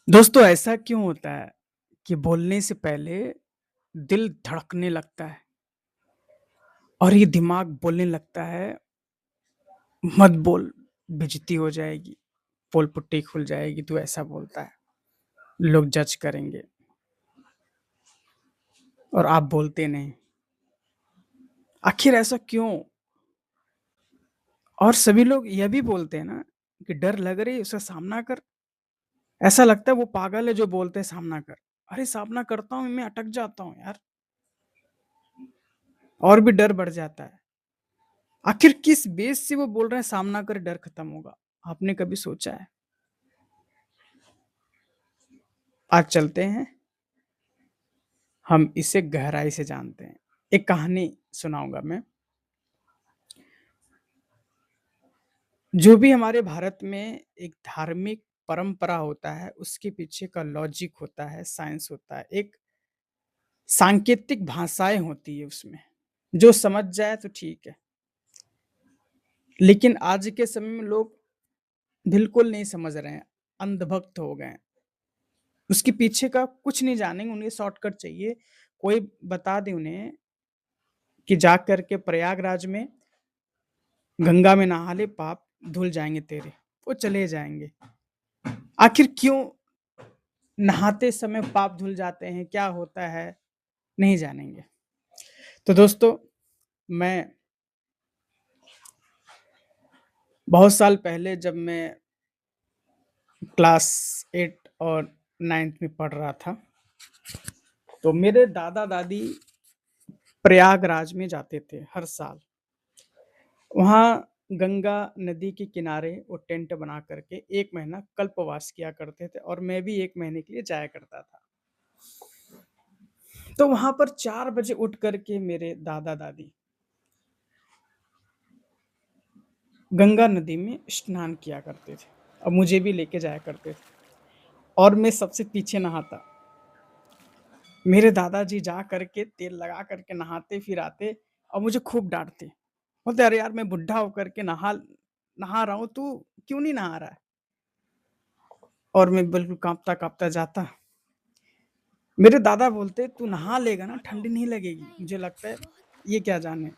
दोस्तों ऐसा क्यों होता है कि बोलने से पहले दिल धड़कने लगता है और ये दिमाग बोलने लगता है मत बोल, बेइज्जती हो जाएगी, पोल पुट्टी खुल जाएगी, तू ऐसा बोलता है, लोग जज करेंगे और आप बोलते नहीं। आखिर ऐसा क्यों? और सभी लोग यह भी बोलते हैं ना कि डर लग रही है उसका सामना कर। ऐसा लगता है वो पागल है जो बोलते हैं सामना कर। अरे सामना करता हूँ मैं अटक जाता हूँ यार, और भी डर बढ़ जाता है। आखिर किस बेस से वो बोल रहे हैं सामना कर डर खत्म होगा? आपने कभी सोचा है? आज चलते हैं, हम इसे गहराई से जानते हैं। एक कहानी सुनाऊंगा मैं। जो भी हमारे भारत में एक धार्मिक परंपरा होता है उसके पीछे का लॉजिक होता है, साइंस होता है, एक सांकेतिक भाषाएं होती है उसमें। जो समझ जाए तो ठीक है, लेकिन आज के समय में लोग बिल्कुल नहीं समझ रहे हैं, अंधभक्त हो गए हैं। उसके पीछे का कुछ नहीं जानेंगे, उन्हें शॉर्टकट चाहिए। कोई बता दे उन्हें कि जा करके प्रयागराज में गंगा में नहा ले, पाप धुल जाएंगे तेरे, वो चले जाएंगे। आखिर क्यों नहाते समय पाप धुल जाते हैं, क्या होता है, नहीं जानेंगे। तो दोस्तों, मैं बहुत साल पहले जब मैं क्लास 8 और 9th में पढ़ रहा था, तो मेरे दादा दादी प्रयागराज में जाते थे हर साल। वहाँ गंगा नदी के किनारे वो टेंट बना करके 1 महीना कल्पवास किया करते थे और मैं भी 1 महीने के लिए जाया करता था। तो वहाँ पर 4 बजे उठ करके मेरे दादा-दादी गंगा नदी में स्नान किया करते थे और मुझे भी लेके जाया करते थे और मैं सबसे पीछे नहाता। मेरे दादाजी जा करके तेल लगा करके नहाते फिर आते और मुझे खूब डाँटते। बोलते, "अरे यार, मैं बुड्ढा होकर के नहा नहा रहा हूँ, तू क्यों नहीं नहा रहा है?" और मैं बिल्कुल काँपता-काँपता जाता। मेरे दादा बोलते, "तू नहा लेगा ना, ठंडी नहीं लगेगी।" मुझे लगता है ये क्या जाने,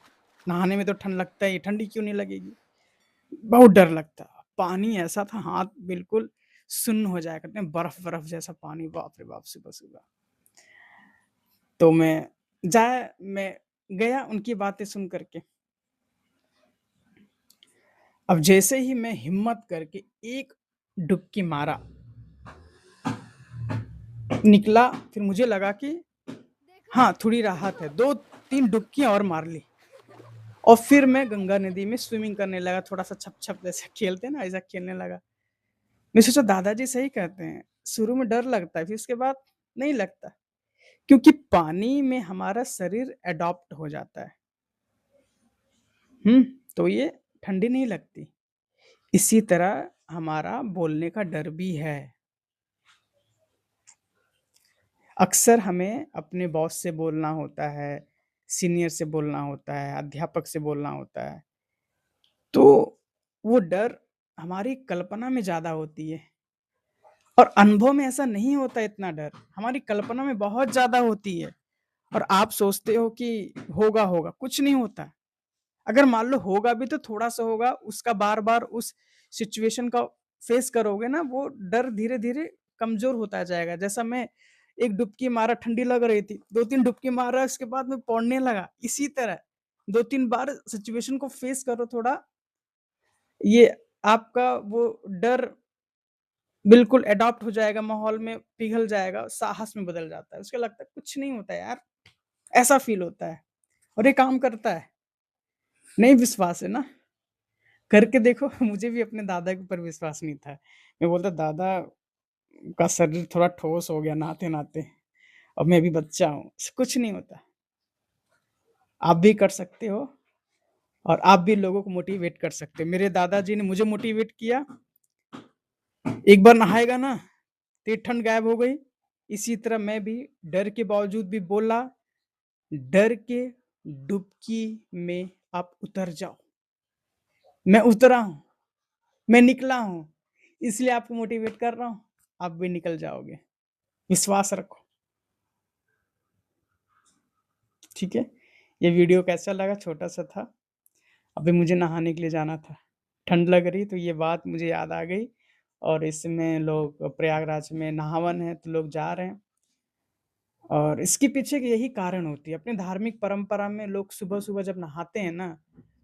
नहाने में तो ठंड लगता है, ये ठंडी क्यों नहीं लगेगी? बहुत डर लगता। पानी ऐसा था, हाथ बिल्कुल सुन्न हो जाया करते हैं, बर्फ-बर्फ जैसा पानी, बाप रे बाप! सुबह-सुबह। तो मैं गया उनकी बातें सुन कर के। अब जैसे ही मैं हिम्मत करके एक डुबकी मारा, निकला, फिर मुझे लगा कि हाँ, थोड़ी राहत है, 2-3 डुबकियाँ और मार ली और फिर मैं गंगा नदी में स्विमिंग करने लगा, थोड़ा-सा छप-छप जैसे खेलते हैं ना, ऐसा खेलने लगा। मैं सोचा दादाजी सही कहते हैं, शुरू में डर लगता है, फिर उसके बाद नहीं लगता, क्योंकि पानी में हमारा शरीर एडॉप्ट हो जाता है। हुँ, तो ये ठंडी नहीं लगती। इसी तरह हमारा बोलने का डर भी है। अक्सर हमें अपने बॉस से बोलना होता है, सीनियर से बोलना होता है, अध्यापक से बोलना होता है, तो वो डर हमारी कल्पना में ज़्यादा होती है और अनुभव में ऐसा नहीं होता इतना डर, हमारी कल्पना में बहुत ज़्यादा होती है और आप सोचते हो कि होगा, कुछ नहीं होता। अगर मान लो होगा भी तो थोड़ा-सा होगा, उसका बार-बार उस सिचुएशन का फेस करोगे ना, वो डर धीरे-धीरे कमज़ोर होता जाएगा। जैसा मैं एक डुबकी मारा, ठंडी लग रही थी, 2-3 डुबकी मारा, उसके बाद मैं पौड़ने लगा। इसी तरह 2-3 बार सिचुएशन को फेस करो थोड़ा, ये आपका वो डर बिल्कुल एडॉप्ट हो जाएगा, माहौल में पिघल जाएगा, साहस में बदल जाता है। उसको लगता है कुछ नहीं होता यार, ऐसा फ़ील होता है और ये काम करता है। नहीं विश्वास है ना? करके देखो। मुझे भी अपने दादा के ऊपर विश्वास नहीं था। मैं बोलता दादा का शरीर थोड़ा ठोस हो गया नहाते-नहाते और मैं अभी बच्चा हूँ, कुछ नहीं होता। आप भी कर सकते हो और आप भी लोगों को मोटिवेट कर सकते हो। मेरे दादाजी ने मुझे मोटिवेट किया, एक बार नहाएगा ना, तेरी ठंड गायब हो गई। इसी तरह मैं भी डर के बावजूद भी बोला, डर के डुबकी में आप उतर जाओ। मैं उतरा हूँ, मैं निकला हूँ, इसलिए आपको मोटिवेट कर रहा हूँ। आप भी निकल जाओगे। विश्वास रखो, ठीक है? ये वीडियो कैसा लगा? छोटा-सा था। अभी मुझे नहाने के लिए जाना था। ठंड लग रही तो ये बात मुझे याद आ गई और इसमें लोग प्रयागराज में नहावन है तो लोग जा रहे हैं और इसके पीछे की यही कारण होती है। अपनी धार्मिक परंपरा में लोग सुबह-सुबह जब नहाते हैं ना,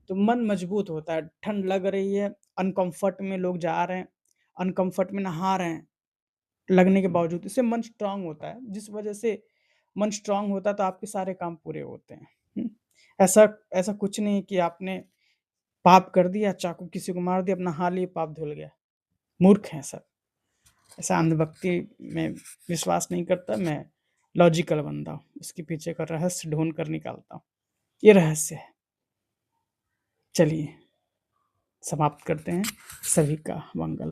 तो मन मजबूत होता है। ठंड लग रही है, अनकम्फर्ट में लोग जा रहे हैं, अनकम्फर्ट में नहा रहे हैं, लगने के बावजूद इससे मन स्ट्रॉन्ग होता है। जिस वजह से मन स्ट्रॉन्ग होता है तो आपके सारे काम पूरे होते हैं। हुँ? ऐसा ऐसा कुछ नहीं कि आपने पाप कर दिया, चाकू किसी को मार दिया, अब नहा लिए, पाप धुल गया। मूर्ख हैं सब। ऐसा अंधभक्ति में विश्वास नहीं करता, मैं लॉजिकल बंदा हूँ। इसके पीछे का रहस्य ढूँढ कर निकालता हूँ। ये रहस्य है। चलिए, समाप्त करते हैं। सभी का मंगल